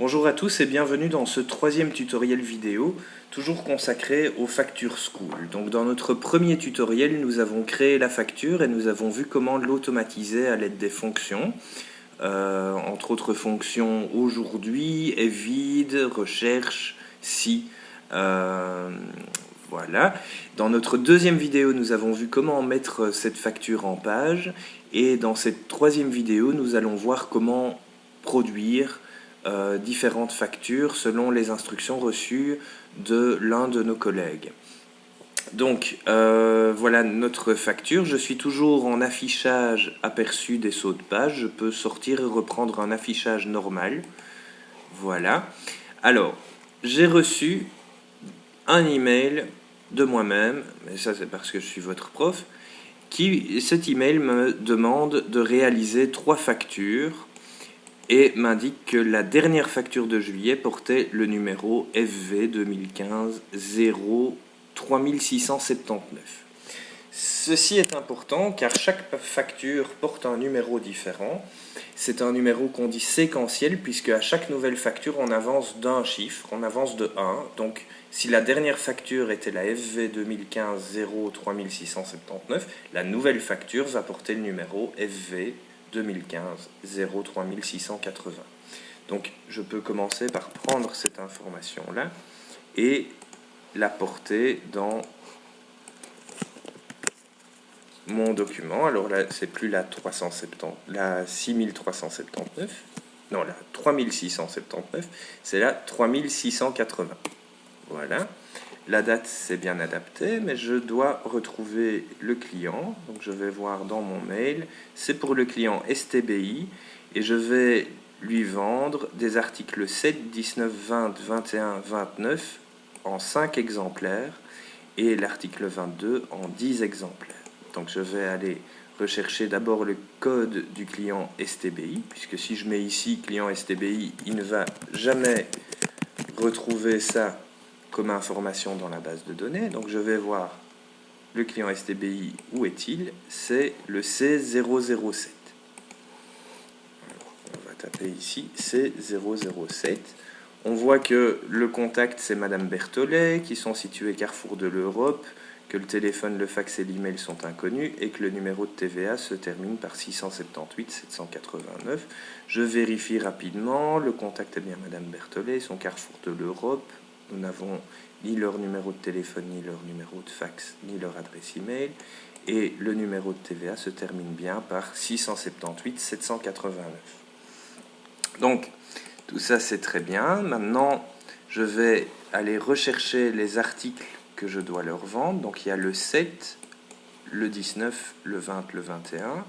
Bonjour à tous et bienvenue dans ce troisième tutoriel vidéo, toujours consacré aux factures School. Donc dans notre premier tutoriel, nous avons créé la facture et nous avons vu comment l'automatiser à l'aide des fonctions. Entre autres fonctions aujourd'hui, est vide, recherche, si. Voilà. Dans notre deuxième vidéo, nous avons vu comment mettre cette facture en page. Et dans cette troisième vidéo, nous allons voir comment produire différentes factures selon les instructions reçues de l'un de nos collègues. Donc voilà notre facture. Je suis toujours en affichage aperçu des sauts de page. Je peux sortir et reprendre un affichage normal. Voilà. Alors, j'ai reçu un email de moi-même, mais ça c'est parce que je suis votre prof, cet email me demande de réaliser 3 factures et m'indique que la dernière facture de juillet portait le numéro FV 2015 03679. Ceci est important car chaque facture porte un numéro différent. C'est un numéro qu'on dit séquentiel puisque à chaque nouvelle facture on avance d'un chiffre, on avance de 1. Donc si la dernière facture était la FV 2015 03679, la nouvelle facture va porter le numéro FV 2015 03680. Donc je peux commencer par prendre cette information-là et la porter dans mon document. Alors là, c'est plus la 6379, non, la 3679, c'est la 3680. Voilà. La date, c'est bien adapté, mais je dois retrouver le client. Donc je vais voir dans mon mail. C'est pour le client STBI et je vais lui vendre des articles 7, 19, 20, 21, 29 en 5 exemplaires et l'article 22 en 10 exemplaires. Donc je vais aller rechercher d'abord le code du client STBI, puisque si je mets ici client STBI, il ne va jamais retrouver ça comme information dans la base de données. Donc je vais voir le client STBI, où est-il? C'est le C007. On va taper ici C007. On voit que le contact c'est Madame Berthollet, qui sont situés Carrefour de l'Europe, que le téléphone, le fax et l'email sont inconnus et que le numéro de TVA se termine par 678 789. Je vérifie rapidement, le contact est bien Madame Berthollet, ils sont Carrefour de l'Europe. Nous n'avons ni leur numéro de téléphone, ni leur numéro de fax, ni leur adresse email. Et le numéro de TVA se termine bien par 678 789. Donc, tout ça c'est très bien. Maintenant, je vais aller rechercher les articles que je dois leur vendre. Donc il y a le 7, le 19, le 20, le 21. Donc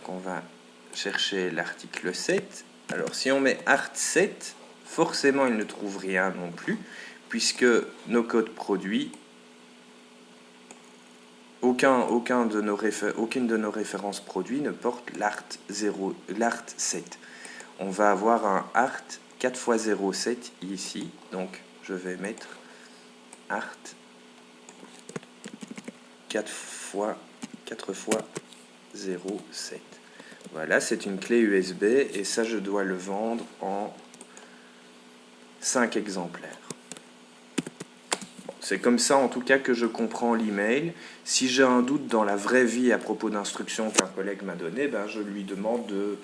on va chercher l'article 7. Alors si on met Art 7, forcément il ne trouve rien non plus, puisque nos codes produits, aucune de nos références produits ne porte l'Art 7. On va avoir un Art 4x07 ici, donc je vais mettre Art 4x07. Voilà, c'est une clé USB et ça je dois le vendre en 5 exemplaires. Bon, c'est comme ça en tout cas que je comprends l'email. Si j'ai un doute dans la vraie vie à propos d'instructions qu'un collègue m'a données, ben je lui demande de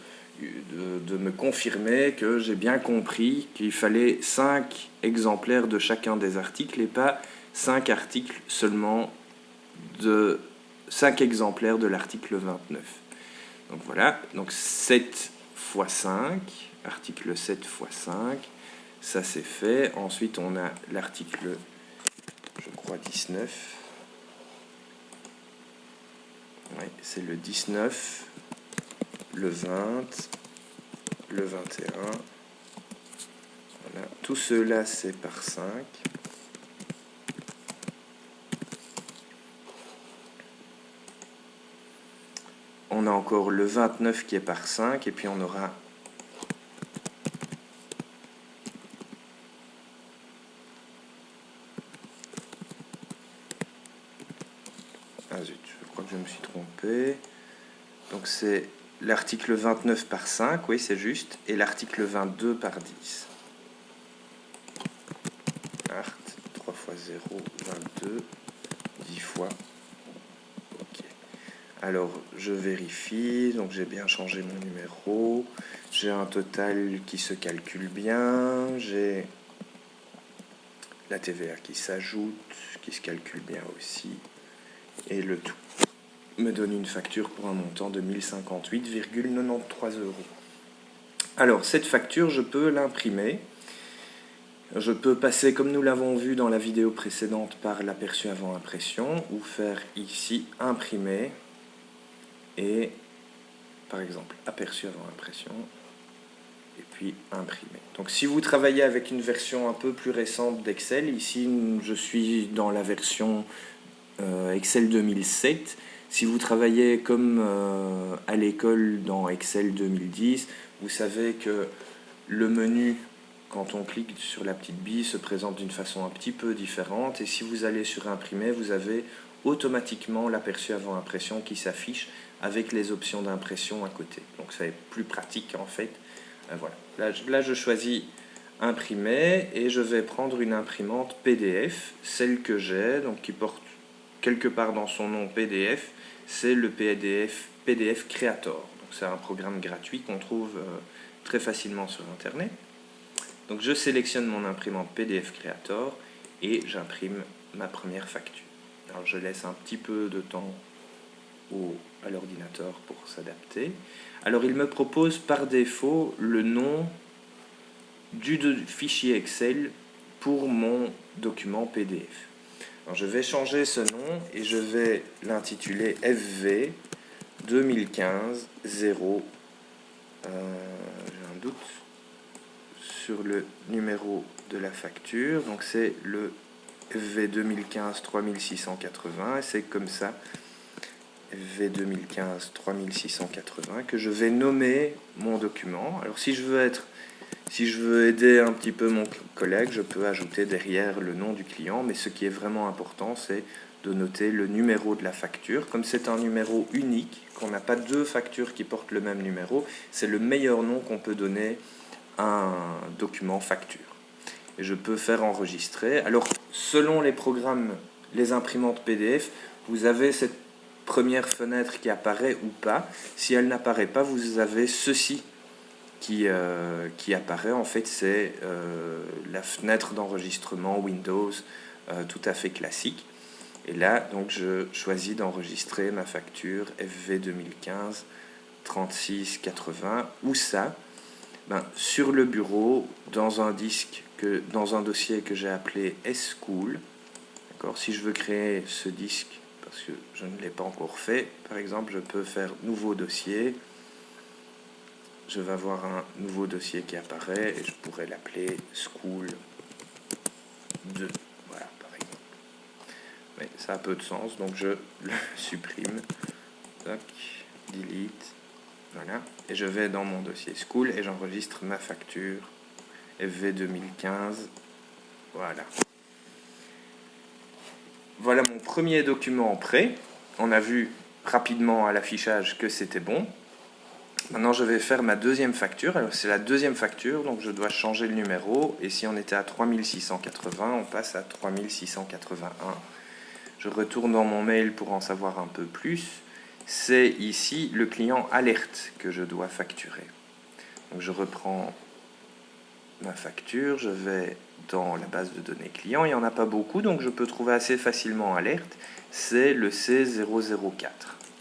me confirmer que j'ai bien compris qu'il fallait 5 exemplaires de chacun des articles et pas 5 articles seulement de 5 exemplaires de l'article 29. Donc voilà, donc 7 x 5, article 7 x 5, ça c'est fait. Ensuite on a l'article, je crois 19. Oui, c'est le 19, le 20, le 21. Voilà. Tout cela c'est par 5. On a encore le 29 qui est par 5 et puis on aura ah zut, je crois que je me suis trompé. Donc c'est l'article 29 par 5, oui c'est juste, et l'article 22 par 10. Art, 3 fois 0, 22, 10 fois. Ok. Alors, je vérifie, donc j'ai bien changé mon numéro, j'ai un total qui se calcule bien, j'ai la TVA qui s'ajoute, qui se calcule bien aussi, et le tout me donne une facture pour un montant de 1058,93 €. Alors, cette facture, je peux l'imprimer. Je peux passer, comme nous l'avons vu dans la vidéo précédente, par l'aperçu avant impression, ou faire ici imprimer, et par exemple aperçu avant impression, et puis imprimer. Donc si vous travaillez avec une version un peu plus récente d'Excel, ici je suis dans la version Excel 2007. Si vous travaillez comme à l'école dans Excel 2010, vous savez que le menu, quand on clique sur la petite bille, se présente d'une façon un petit peu différente. Et si vous allez sur imprimer, vous avez automatiquement l'aperçu avant impression qui s'affiche avec les options d'impression à côté. Donc c'est plus pratique en fait. Voilà. Là, je choisis imprimer et je vais prendre une imprimante PDF, celle que j'ai, donc qui porte quelque part dans son nom PDF, c'est le PDF Creator. Donc c'est un programme gratuit qu'on trouve très facilement sur Internet. Donc je sélectionne mon imprimante PDF Creator et j'imprime ma première facture. Alors je laisse un petit peu de temps à l'ordinateur pour s'adapter. Alors il me propose par défaut le nom du fichier Excel pour mon document PDF. Alors je vais changer ce nom et je vais l'intituler FV 2015 0. J'ai un doute sur le numéro de la facture. Donc c'est le FV 2015 3680 et c'est comme ça, FV 2015 3680, que je vais nommer mon document. Alors si je veux aider un petit peu mon collègue, je peux ajouter derrière le nom du client, mais ce qui est vraiment important, c'est de noter le numéro de la facture. Comme c'est un numéro unique, qu'on n'a pas deux factures qui portent le même numéro, c'est le meilleur nom qu'on peut donner à un document facture. Et je peux faire enregistrer. Alors, selon les programmes, les imprimantes PDF, vous avez cette première fenêtre qui apparaît ou pas. Si elle n'apparaît pas, vous avez ceci qui apparaît. En fait, c'est la fenêtre d'enregistrement Windows tout à fait classique. Et là, donc, je choisis d'enregistrer ma facture FV 2015 3680. Où ça? Sur le bureau, dans un dossier que j'ai appelé S-School. Si je veux créer ce disque, parce que je ne l'ai pas encore fait, par exemple, je peux faire nouveau dossier. Je vais avoir un nouveau dossier qui apparaît et je pourrais l'appeler School 2. Voilà, par exemple. Mais ça a peu de sens, donc je le supprime. Tac, delete. Voilà. Et je vais dans mon dossier School et j'enregistre ma facture FV 2015. Voilà. Voilà mon premier document prêt. On a vu rapidement à l'affichage que c'était bon. Maintenant, je vais faire ma deuxième facture. Alors, c'est la deuxième facture, donc je dois changer le numéro. Et si on était à 3680, on passe à 3681. Je retourne dans mon mail pour en savoir un peu plus. C'est ici le client alerte que je dois facturer. Donc, je reprends ma facture. Je vais dans la base de données client. Il n'y en a pas beaucoup, donc je peux trouver assez facilement alerte. C'est le C004.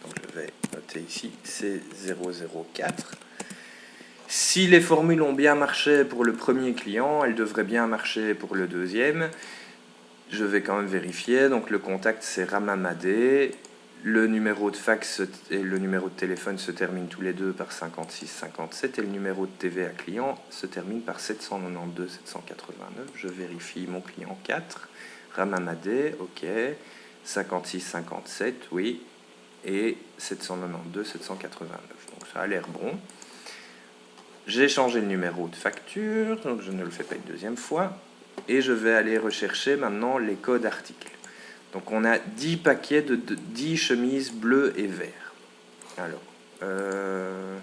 Donc je vais noter ici C004. Si les formules ont bien marché pour le premier client, elles devraient bien marcher pour le deuxième. Je vais quand même vérifier. Donc le contact c'est Ramamadé. Le numéro de fax et le numéro de téléphone se terminent tous les deux par 5657 et le numéro de TVA client se termine par 792 789. Je vérifie mon client 4. Ramamadé, ok. 5657, oui. Et 792 789. Donc ça a l'air bon. J'ai changé le numéro de facture, donc je ne le fais pas une deuxième fois. Et je vais aller rechercher maintenant les codes articles. Donc on a 10 paquets de 10 chemises bleues et verts. Alors, Je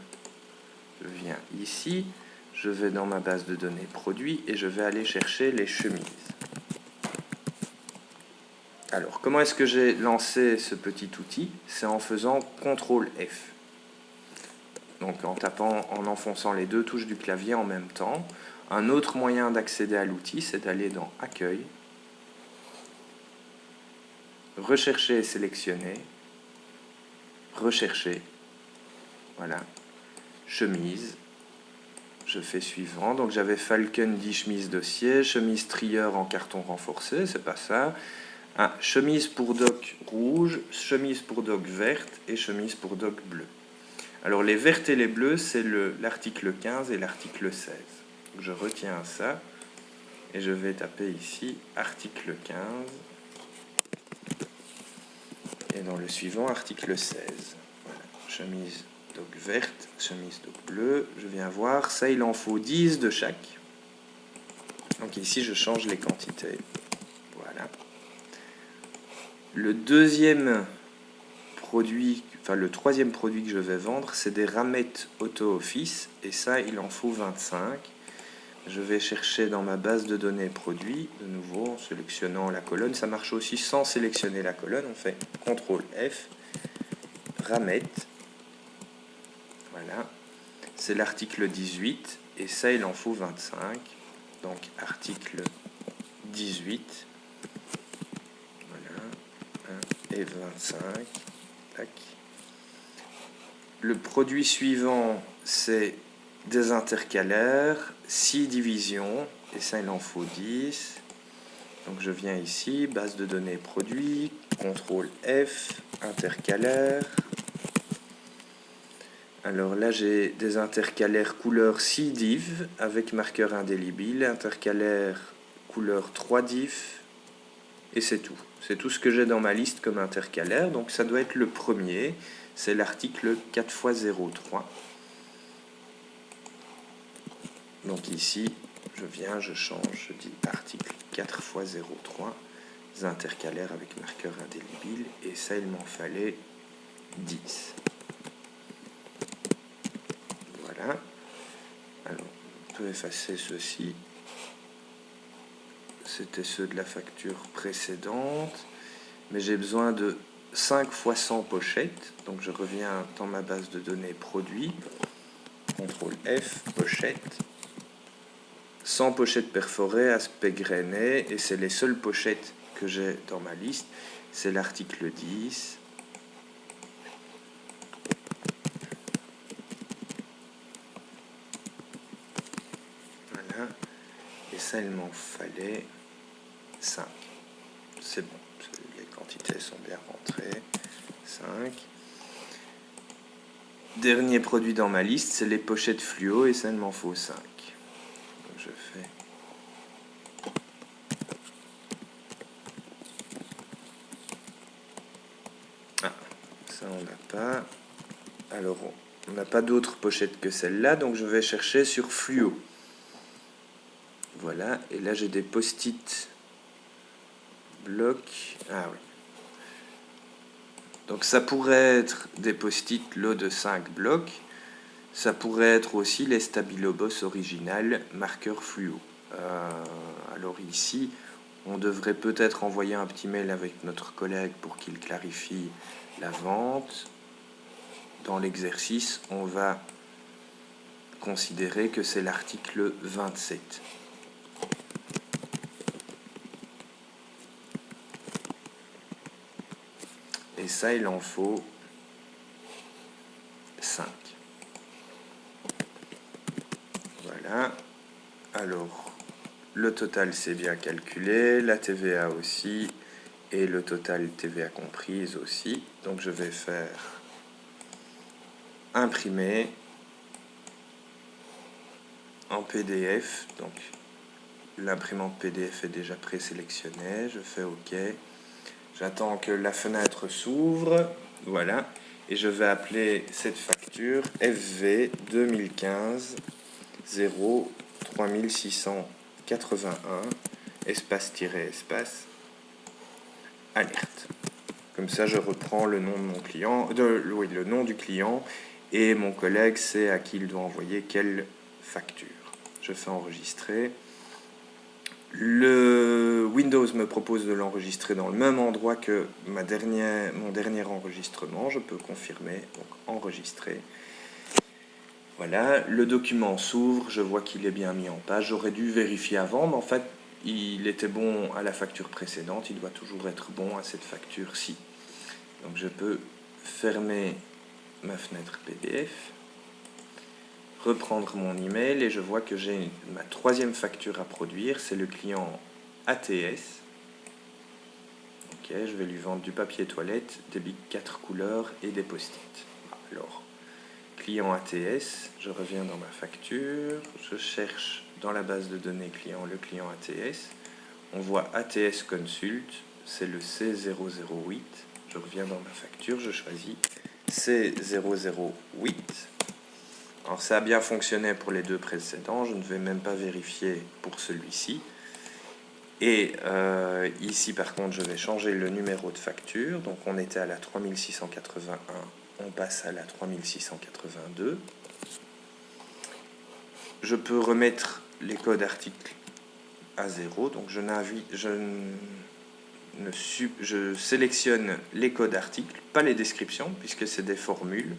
viens ici, je vais dans ma base de données produits et je vais aller chercher les chemises. Alors, comment est-ce que j'ai lancé ce petit outil? C'est en faisant CTRL F. Donc en enfonçant les deux touches du clavier en même temps. Un autre moyen d'accéder à l'outil, c'est d'aller dans Accueil, Rechercher et sélectionner, Rechercher, voilà, Chemise, je fais suivant, donc j'avais Falcon 10 chemise dossier, chemise trieur en carton renforcé, c'est pas ça, chemise pour doc rouge, chemise pour doc verte et chemise pour doc bleu. Alors les vertes et les bleues, c'est l'article 15 et l'article 16. Donc, je retiens ça et je vais taper ici article 15 et dans le suivant article 16. Voilà. Chemise doc verte, chemise doc bleue. Je viens voir, ça il en faut 10 de chaque. Donc ici je change les quantités. Voilà. Le deuxième produit, enfin le troisième produit que je vais vendre, c'est des ramettes Auto Office et ça il en faut 25. Je vais chercher dans ma base de données produits, de nouveau en sélectionnant la colonne. Ça marche aussi sans sélectionner la colonne. On fait CTRL F, ramettes. Voilà. C'est l'article 18 et ça il en faut 25. Donc article 18. Voilà. 1 et 25. Tac. Le produit suivant, c'est des intercalaires, 6 divisions, et ça il en faut 10. Donc je viens ici, base de données produits, CTRL F, intercalaire. Alors là j'ai des intercalaires couleur 6 div avec marqueur indélébile, intercalaire couleur 3 div, et c'est tout. C'est tout ce que j'ai dans ma liste comme intercalaire, donc ça doit être le premier, c'est l'article 4x03. Donc ici, je viens, je change, je dis article 4x03, intercalaires avec marqueur indélébile, et ça, il m'en fallait 10. Voilà. Alors, on peut effacer ceci. C'était ceux de la facture précédente, mais j'ai besoin de 5 x 100 pochettes, donc je reviens dans ma base de données produits, CTRL F, pochette. 100 pochettes perforées, aspect grainé, et c'est les seules pochettes que j'ai dans ma liste. C'est l'article 10. Voilà. Et ça, il m'en fallait 5. C'est bon, les quantités sont bien rentrées. 5. Dernier produit dans ma liste, c'est les pochettes fluo, et ça, il m'en faut 5. Donc je fais... Ça, on n'a pas. Alors, on n'a pas d'autres pochettes que celle-là, donc je vais chercher sur fluo. Voilà, et là j'ai des post-it blocs. Ah oui. Donc ça pourrait être des post-it lot de 5 blocs. Ça pourrait être aussi les Stabilo Boss original marqueur fluo. Alors ici, on devrait peut-être envoyer un petit mail avec notre collègue pour qu'il clarifie la vente. Dans l'exercice, on va considérer que c'est l'article 27. Et ça, il en faut 5. Voilà. Alors, le total, c'est bien calculé. La TVA aussi. Et le total TVA comprise aussi. Donc, je vais faire imprimer en PDF. Donc, l'imprimante PDF est déjà présélectionnée. Je fais OK. J'attends que la fenêtre s'ouvre. Voilà. Et je vais appeler cette facture FV 2015 0 3681 espace-espace alerte. Comme ça, je reprends le nom de mon client, le nom du client et mon collègue sait à qui il doit envoyer quelle facture. Je fais enregistrer. Le Windows me propose de l'enregistrer dans le même endroit que mon dernier enregistrement. Je peux confirmer, donc enregistrer. Voilà, le document s'ouvre, je vois qu'il est bien mis en page. J'aurais dû vérifier avant, mais en fait, il était bon à la facture précédente. Il doit toujours être bon à cette facture-ci. Donc je peux fermer ma fenêtre PDF, reprendre mon email et je vois que j'ai ma troisième facture à produire. C'est le client ATS. Ok, je vais lui vendre du papier toilette, des bics 4 couleurs et des post-it. Alors, client ATS, je reviens dans ma facture, je cherche dans la base de données client le client ATS. On voit ATS Consult, c'est le C008. Je reviens dans ma facture, je choisis C008. Alors ça a bien fonctionné pour les deux précédents, je ne vais même pas vérifier pour celui-ci. Et ici par contre je vais changer le numéro de facture, donc on était à la 3681, on passe à la 3682. Je peux remettre les codes articles à 0, donc je sélectionne les codes articles, pas les descriptions puisque c'est des formules,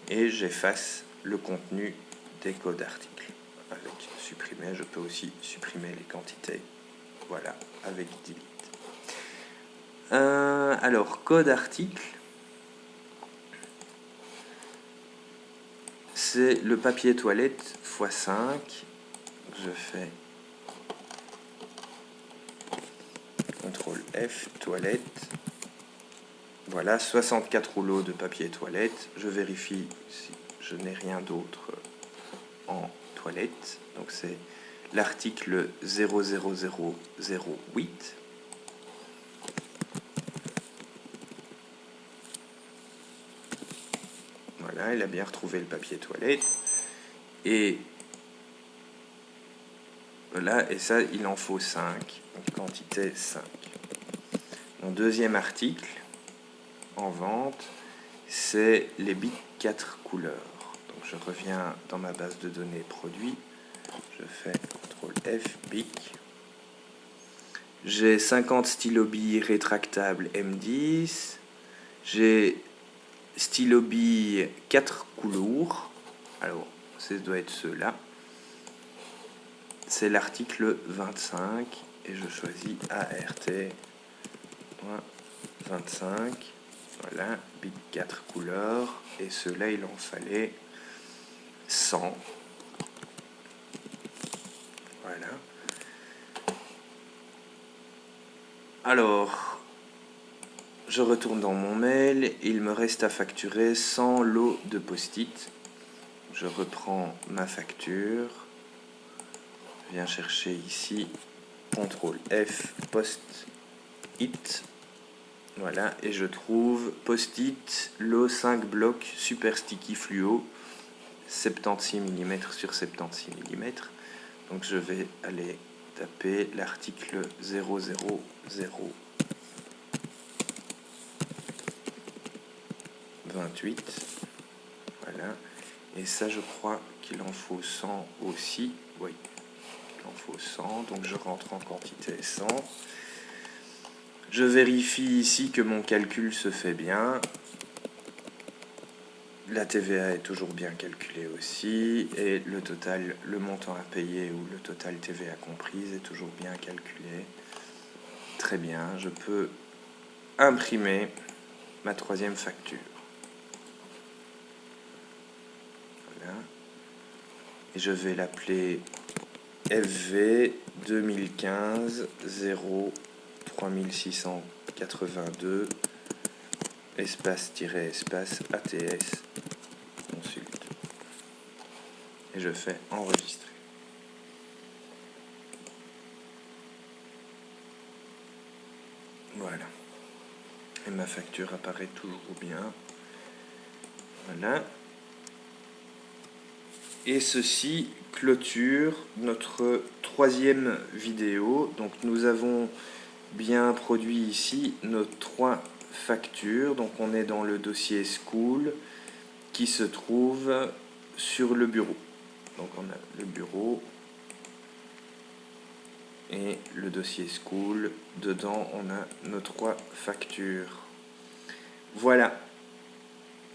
et j'efface le contenu des codes articles. Avec supprimer, je peux aussi supprimer les quantités. Voilà, avec delete. Alors, code article, c'est le papier toilette x5. Je fais CTRL F, toilette. Voilà, 64 rouleaux de papier toilette. Je vérifie si je n'ai rien d'autre en toilette. Donc c'est l'article 00008. Voilà, il a bien retrouvé le papier toilette. Et voilà, et ça, il en faut 5. Donc quantité 5. Mon deuxième article en vente, c'est les bics 4 couleurs. Donc je reviens dans ma base de données produits. Je fais CTRL F, bic. J'ai 50 stylos billes rétractables M10. J'ai stylo billes 4 couleurs. Alors, ça doit être ceux-là. C'est l'article 25 et je choisis ART 25. Voilà, bic 4 couleurs. Et ceux-là, il en fallait 100. Voilà. Alors, je retourne dans mon mail. Il me reste à facturer 100 lots de post-it. Je reprends ma facture. Je viens chercher ici. CTRL F, post-it. Voilà, et je trouve post-it, lot 5 blocs super sticky fluo, 76 mm sur 76 mm. Donc je vais aller taper l'article 00028. Voilà, et ça je crois qu'il en faut 100 aussi. Oui, il en faut 100, donc je rentre en quantité 100. Je vérifie ici que mon calcul se fait bien. La TVA est toujours bien calculée aussi. Et le total, le montant à payer ou le total TVA comprise est toujours bien calculé. Très bien, je peux imprimer ma troisième facture. Voilà. Et je vais l'appeler FV 2015 0 3682 espace-espace ATS consulte. Et je fais enregistrer. Voilà. Et ma facture apparaît toujours bien. Voilà. Et ceci clôture notre troisième vidéo. Donc nous avons bien produit ici nos 3 factures. Donc on est dans le dossier School qui se trouve sur le bureau. Donc on a le bureau et le dossier School. Dedans, on a nos 3 factures. Voilà.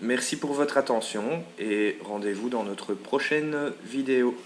Merci pour votre attention et rendez-vous dans notre prochaine vidéo.